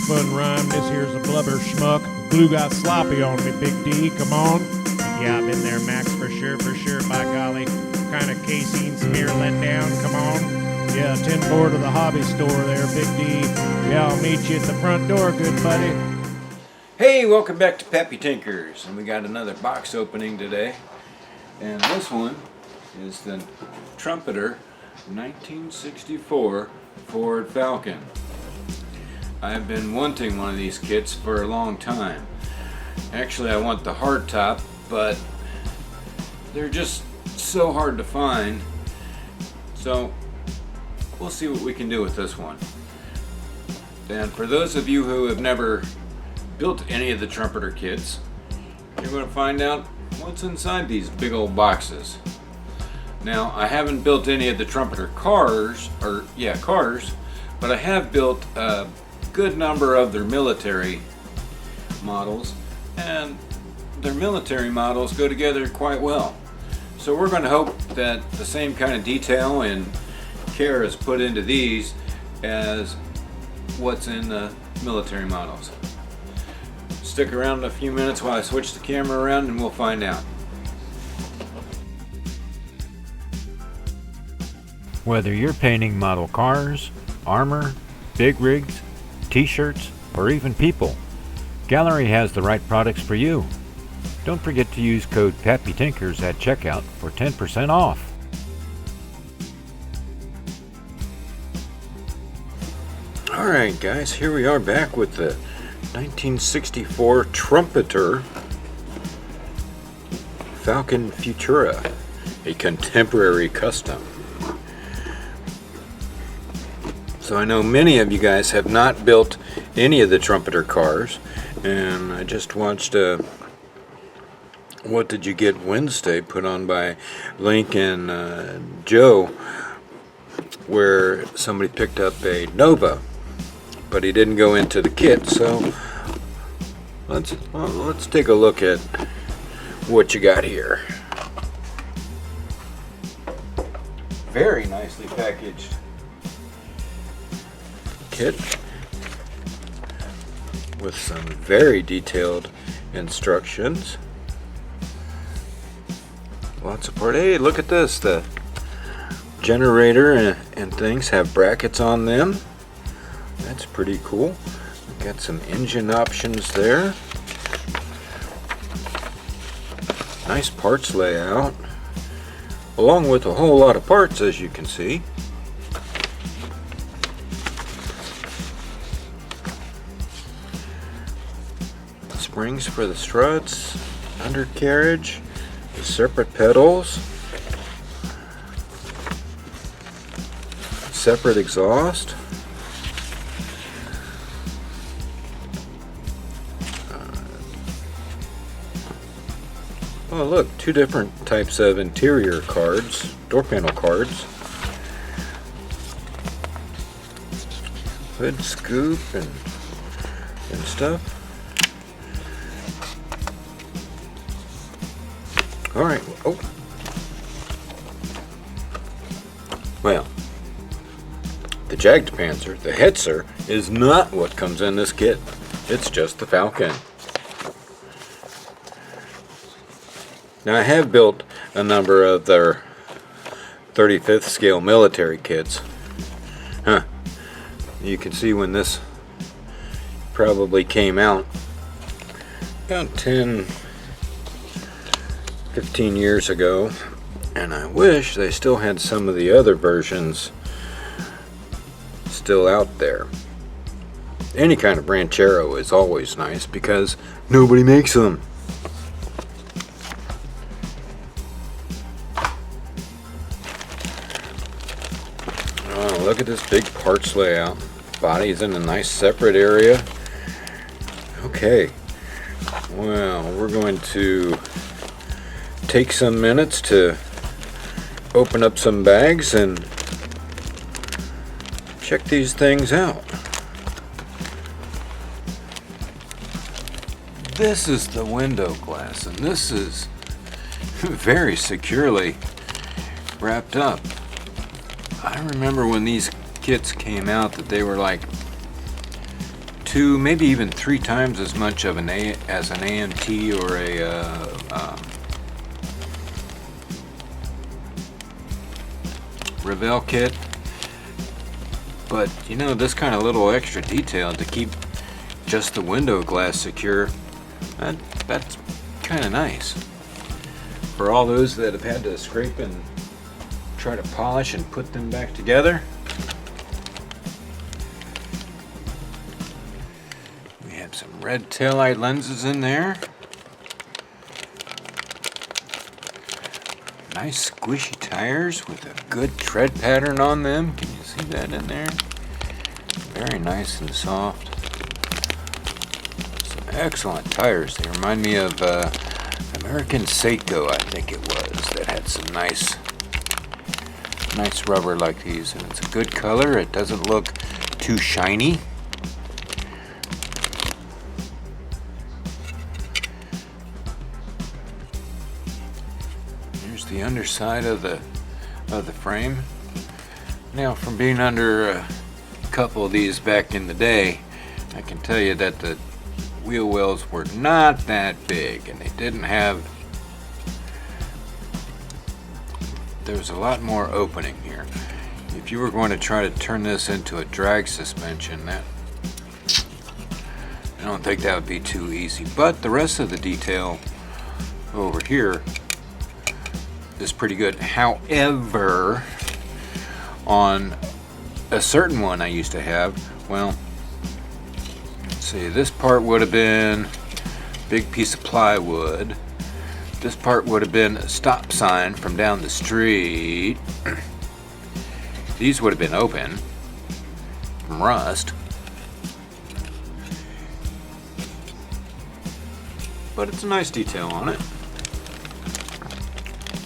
fun rhyme. This here's a blubber schmuck. Glue got sloppy on me, Big D. Come on. Yeah, I've been there, Max, for sure, by golly. Kind of casein smear let down. Come on. Yeah, 10-4 to the hobby store there, Big D. Yeah, I'll meet you at the front door, good buddy. Hey, welcome back to Pappy Tinkers, and we got another box opening today. And this one is the Trumpeter 1964 Ford Falcon. I've been wanting one of these kits for a long time. Actually, I want the hard top, but they're just so hard to find. So we'll see what we can do with this one. And for those of you who have never built any of the Trumpeter kits, you're going to find out what's inside these big old boxes. Now, I haven't built any of the Trumpeter cars, but I have built a good number of their military models, and their military models go together quite well. So we're going to hope that the same kind of detail and care is put into these as what's in the military models. Stick around a few minutes while I switch the camera around and we'll find out. Whether you're painting model cars, armor, big rigs, t-shirts, or even people, Gallery has the right products for you. Don't forget to use code PAPPYTINKERS at checkout for 10% off. Alright guys, here we are back with the 1964 Trumpeter Falcon Futura, a contemporary custom. So I know many of you guys have not built any of the Trumpeter cars, and I just watched What Did You Get Wednesday put on by Link and Joe, where somebody picked up a Nova, but he didn't go into the kit. So let's take a look at what you got here. Very nicely packaged kit with some very detailed instructions. Lots of part. Hey, look at this. The generator and things have brackets on them. That's pretty cool. Got some engine options there. Nice parts layout, along with a whole lot of parts, as you can see. Springs for the struts, undercarriage, the separate pedals, separate exhaust. Oh look, two different types of interior cards, door panel cards. Hood scoop and stuff. Alright, oh. Well, the Jagdpanzer, the Hetzer, is not what comes in this kit. It's just the Falcon. Now I have built a number of their 35th scale military kits. You can see when this probably came out about 15 years ago, and I wish they still had some of the other versions still out there. Any kind of ranchero is always nice because nobody makes them. Oh, look at this big parts layout. Body's in a nice separate area. Okay, well, we're going to take some minutes to open up some bags and check these things out. This is the window glass, and this is very securely wrapped up. I remember when these kits came out that they were like 2, maybe even 3 times as much of as an AMT or a Revell kit. But you know, this kind of little extra detail to keep just the window glass secure, that's kind of nice. For all those that have had to scrape and try to polish and put them back together. We have some red taillight lenses in there. Nice squishy tires with a good tread pattern on them. Can you see that in there? Very nice and soft. Some excellent tires. They remind me of American Seiko, I think it was, that had some nice rubber like these, and it's a good color. It doesn't look too shiny. Here's the underside of the frame. Now, from being under a couple of these back in the day, I can tell you that the wheel wells were not that big, and they didn't have, there's a lot more opening here. If you were going to try to turn this into a drag suspension, I don't think that would be too easy. But the rest of the detail over here is pretty good. However, on a certain one I used to have, well, see, this part would have been a big piece of plywood. This part would have been a stop sign from down the street. These would have been open from rust. But it's a nice detail on it.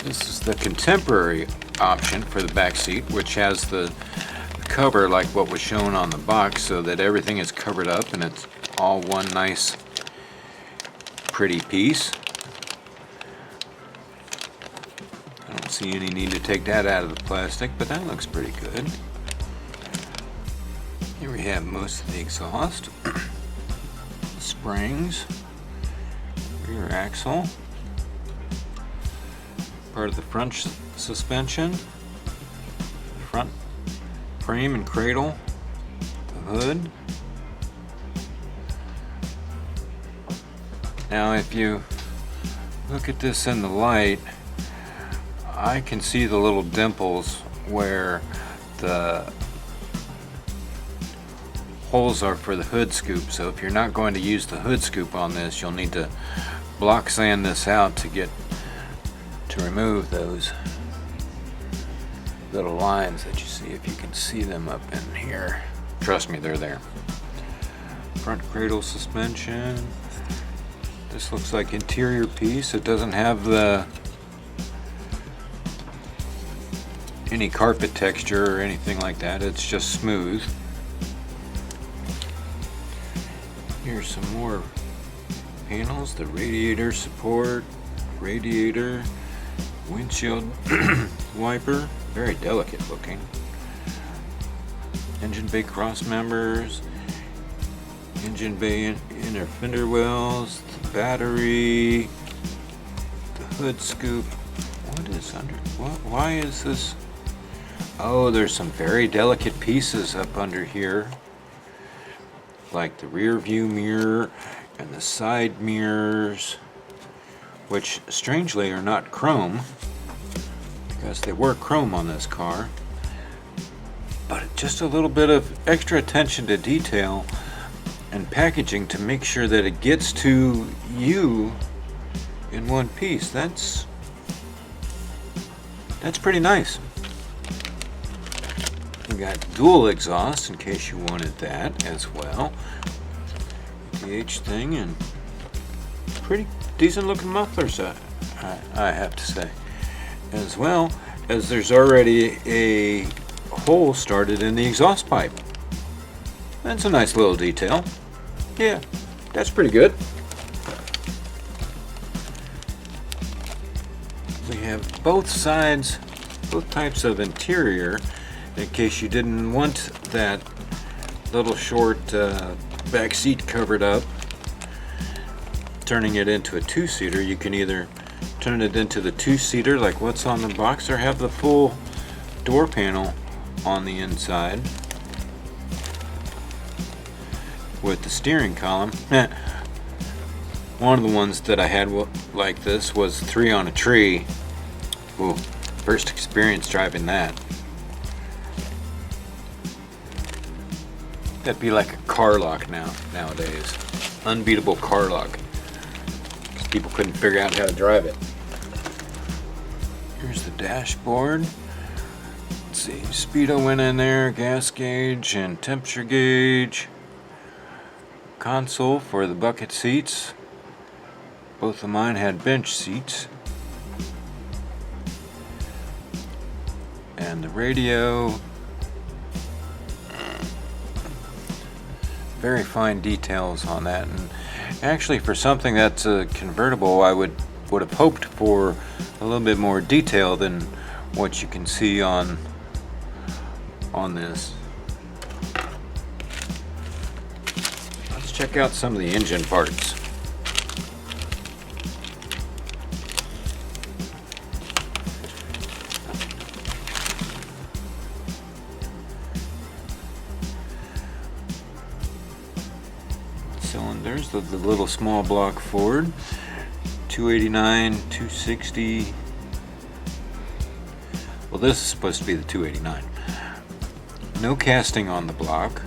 This is the contemporary option for the back seat, which has the cover like what was shown on the box, so that everything is covered up and it's all one nice pretty piece. I don't see any need to take that out of the plastic, but that looks pretty good. Here we have most of the exhaust, springs, rear axle, part of the front suspension, front frame and cradle, the hood. Now, if you look at this in the light, I can see the little dimples where the holes are for the hood scoop. So if you're not going to use the hood scoop on this, you'll need to block sand this out to remove those little lines that you see, if you can see them up in here. Trust me, they're there. Front cradle suspension. This looks like interior piece. It doesn't have any carpet texture or anything like that. It's just smooth. Here's some more panels. The radiator support, radiator, windshield wiper, very delicate looking. Engine bay cross members, engine bay inner fender wells, the battery, the hood scoop. What is under? Why is this? Oh, there's some very delicate pieces up under here, like the rear view mirror and the side mirrors, which strangely are not chrome, because they were chrome on this car. But just a little bit of extra attention to detail and packaging to make sure that it gets to you in one piece. That's pretty nice. We got dual exhaust in case you wanted that as well. The H thing, and pretty decent looking mufflers, I have to say. As well as there's already a hole started in the exhaust pipe. That's a nice little detail. Yeah, that's pretty good. We have both sides, both types of interior, in case you didn't want that little short back seat covered up. Turning it into a two-seater, you can either turn it into the two-seater like what's on the box, or have the full door panel on the inside with the steering column. One of the ones that I had like this was 3 on a tree. Ooh, first experience driving that. That'd be like a car lock nowadays. Unbeatable car lock. People couldn't figure out how to drive it. Here's the dashboard. Let's see, speedo went in there, gas gauge and temperature gauge. Console for the bucket seats. Both of mine had bench seats. And the radio. Very fine details on that, and actually for something that's a convertible, I would have hoped for a little bit more detail than what you can see on this. Let's check out some of the engine parts. Cylinders, the little small block Ford, 289, 260. Well, this is supposed to be the 289. No casting on the block.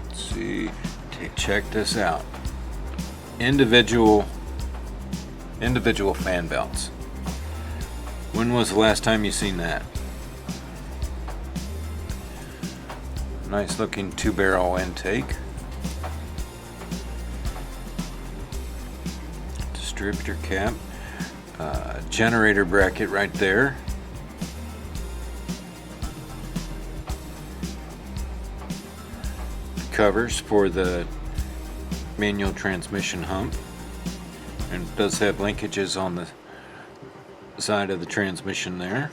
Let's see, check this out. Individual fan belts. When was the last time you seen that? Nice looking 2-barrel intake. Distributor cap. Generator bracket right there. Covers for the manual transmission hump. And it does have linkages on the side of the transmission there.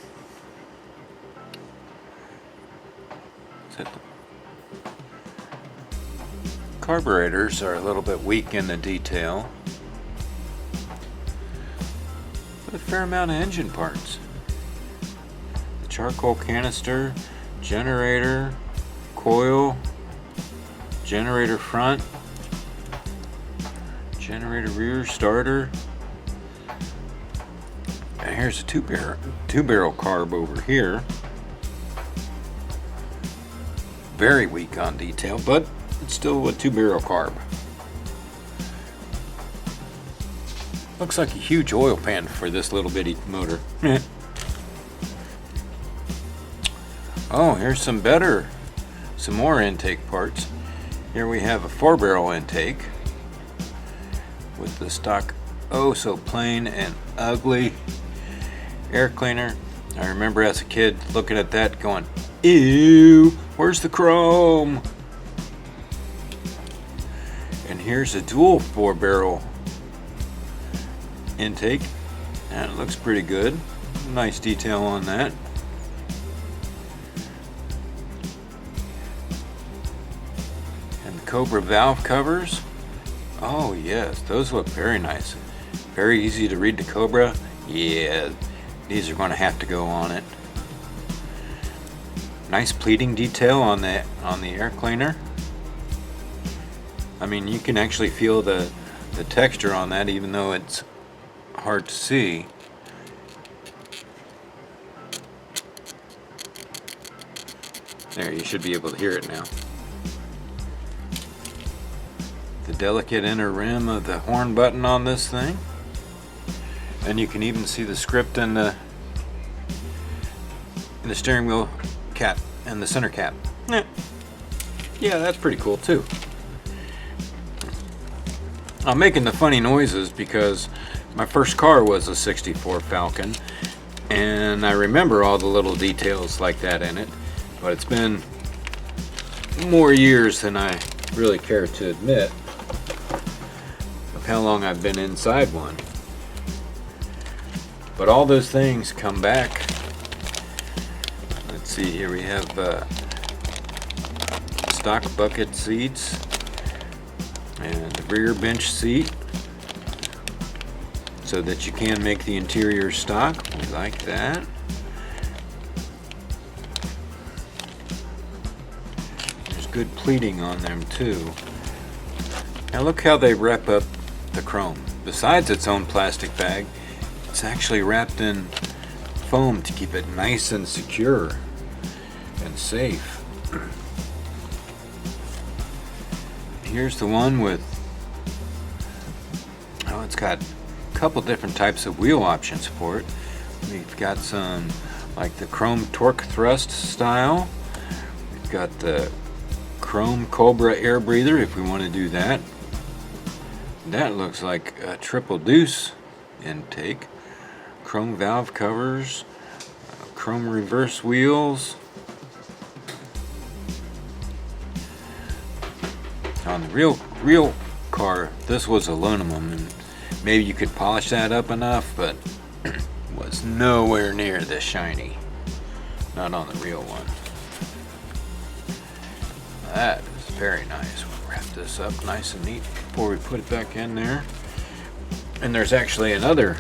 Carburetors are a little bit weak in the detail, but a fair amount of engine parts. The charcoal canister, generator, coil, generator front, generator rear, starter. And here's a two-barrel carb over here. Very weak on detail, but it's still a 2-barrel carb. Looks like a huge oil pan for this little bitty motor. Oh, here's some more intake parts. Here we have a 4-barrel intake with the stock oh so plain and ugly air cleaner. I remember as a kid looking at that going, ew, where's the chrome? And here's a dual 4-barrel intake, and it looks pretty good. Nice detail on that. And the Cobra valve covers. Oh yes, those look very nice. Very easy to read the Cobra. Yeah, these are going to have to go on it. Nice pleating detail on the air cleaner. I mean, you can actually feel the texture on that, even though it's hard to see. There, you should be able to hear it now. The delicate inner rim of the horn button on this thing. And you can even see the script in the steering wheel cap and the center cap. Yeah, that's pretty cool too. I'm making the funny noises because my first car was a '64 Falcon, and I remember all the little details like that in it, but it's been more years than I really care to admit of how long I've been inside one. But all those things come back. see here, we have stock bucket seats and the rear bench seat so that you can make the interior stock. We like that. There's good pleating on them too. Now look how they wrap up the chrome. Besides its own plastic bag, it's actually wrapped in foam to keep it nice and secure and safe. Here's the one with, oh, it's got a couple different types of wheel options for it. We've got some like the chrome torque thrust style. We've got the chrome Cobra air breather if we want to do that. That looks like a triple deuce intake. Chrome valve covers, chrome reverse wheels. On the real car, this was aluminum, and maybe you could polish that up enough, but was nowhere near this shiny. Not on the real one. That is very nice. We'll wrap this up nice and neat before we put it back in there. And there's actually another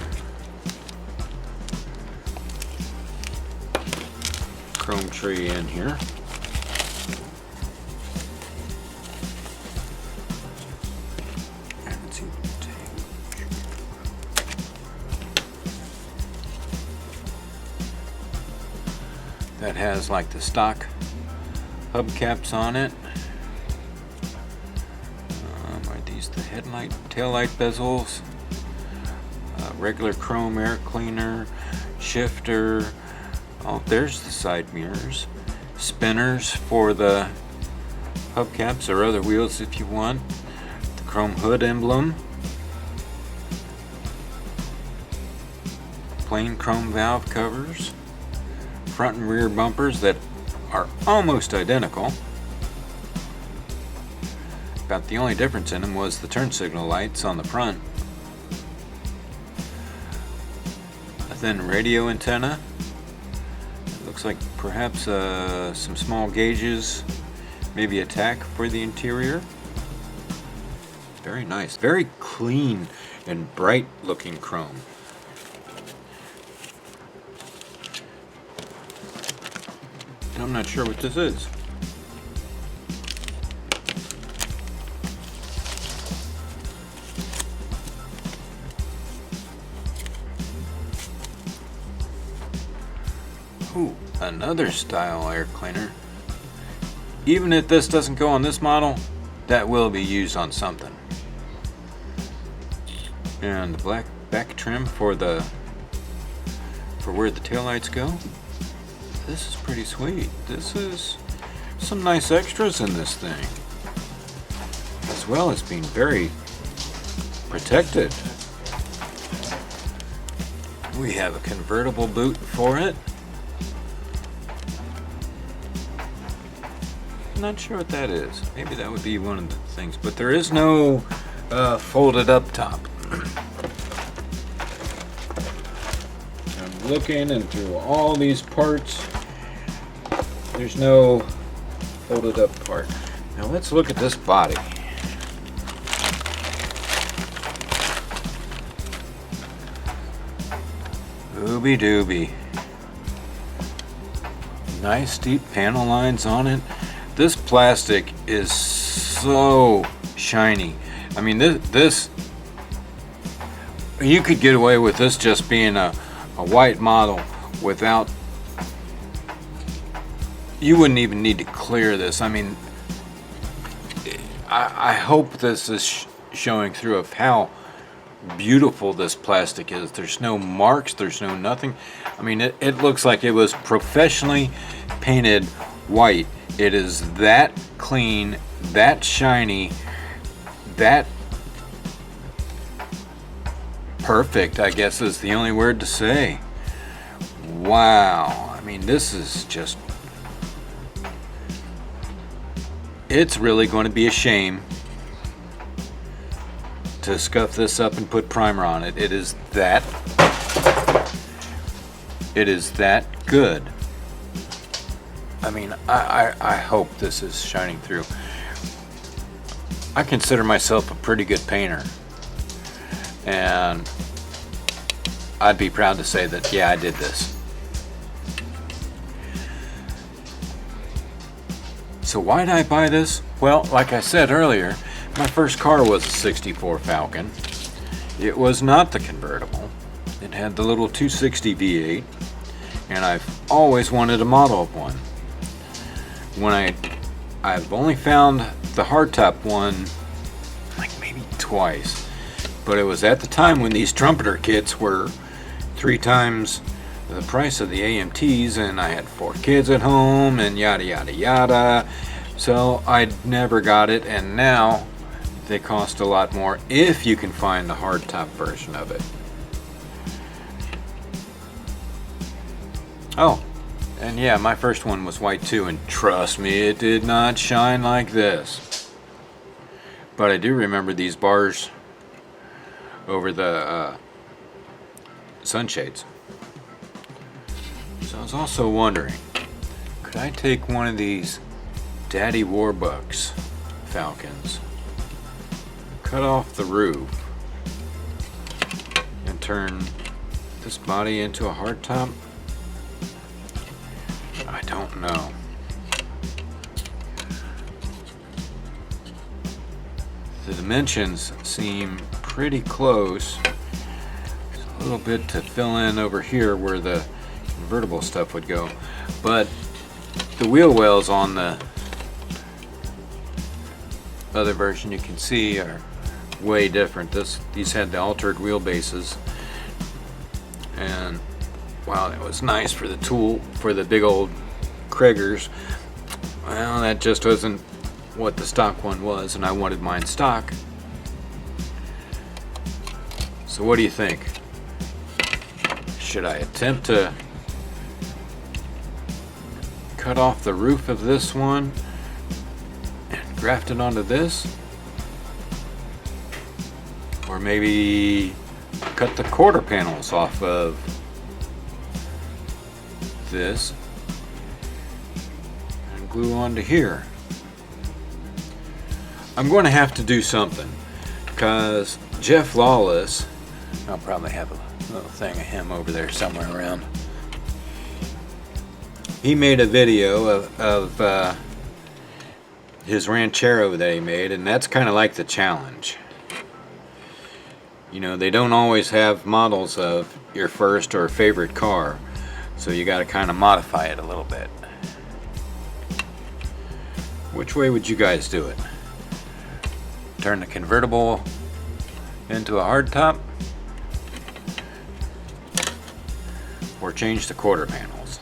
chrome tree in here. That has like the stock hubcaps on it. Are these the headlight, taillight bezels? Regular chrome air cleaner, shifter. Oh, there's the side mirrors. Spinners for the hubcaps or other wheels if you want. The chrome hood emblem. Plain chrome valve covers. Front and rear bumpers that are almost identical. About the only difference in them was the turn signal lights on the front. A thin radio antenna. It looks like perhaps some small gauges, maybe a tack for the interior. Very nice, very clean and bright looking chrome. I'm not sure what this is. Ooh, another style air cleaner. Even if this doesn't go on this model, that will be used on something. And the black back trim for where the taillights go. This is pretty sweet. This is some nice extras in this thing, as well as being very protected. We have a convertible boot for it. Not sure what that is. Maybe that would be one of the things, but there is no folded up top. I'm looking and through all these parts. There's no folded up part. Now let's look at this body. Ooby dooby. Nice deep panel lines on it. This plastic is so shiny. I mean, this you could get away with this just being a white model without. You wouldn't even need to clear this. I mean, I hope this is showing through of how beautiful this plastic is. There's no marks, there's no nothing. I mean, it looks like it was professionally painted white. It is that clean, that shiny, that perfect, I guess is the only word to say. Wow. I mean, this is just... It's really going to be a shame to scuff this up and put primer on it. It is that good. I mean, I hope this is shining through. I consider myself a pretty good painter, and I'd be proud to say that, yeah, I did this. So why did I buy this? Well, like I said earlier, my first car was a 64 Falcon. It was not the convertible. It had the little 260 V8, and I've always wanted a model of one. I've only found the hardtop one like maybe twice, but it was at the time when these Trumpeter kits were 3 times the price of the AMTs, and I had 4 kids at home and yada yada yada, so I never got it, and now they cost a lot more if you can find the hardtop version of it. Oh, and yeah, my first one was white too, and trust me, it did not shine like this. But I do remember these bars over the sunshades. So I was also wondering, could I take one of these Daddy Warbucks Falcons, cut off the roof, and turn this body into a hardtop? I don't know. The dimensions seem pretty close. There's a little bit to fill in over here where the convertible stuff would go, but the wheel wells on the other version you can see are way different. These had the altered wheelbases, and while it was nice for the tool, for the big old Kriegers, well, that just wasn't what the stock one was, and I wanted mine stock. So what do you think? Should I attempt to cut off the roof of this one and graft it onto this? Or maybe cut the quarter panels off of this and glue onto here? I'm going to have to do something, because Jeff Lawless, I'll probably have a little thing of him over there somewhere around, he made a video of his Ranchero that he made, and that's kind of like the challenge. You know, they don't always have models of your first or favorite car, so you got to kind of modify it a little bit. Which way would you guys do it? Turn the convertible into a hardtop, or change the quarter panels?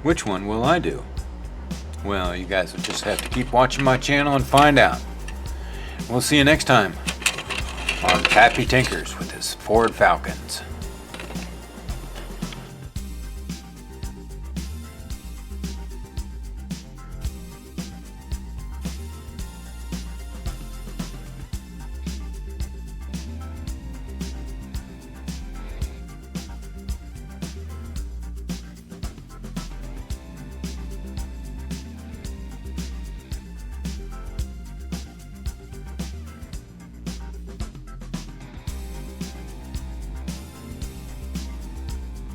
Which one will I do? Well, you guys will just have to keep watching my channel and find out. We'll see you next time on Pappy Tinkers with his Ford Falcons.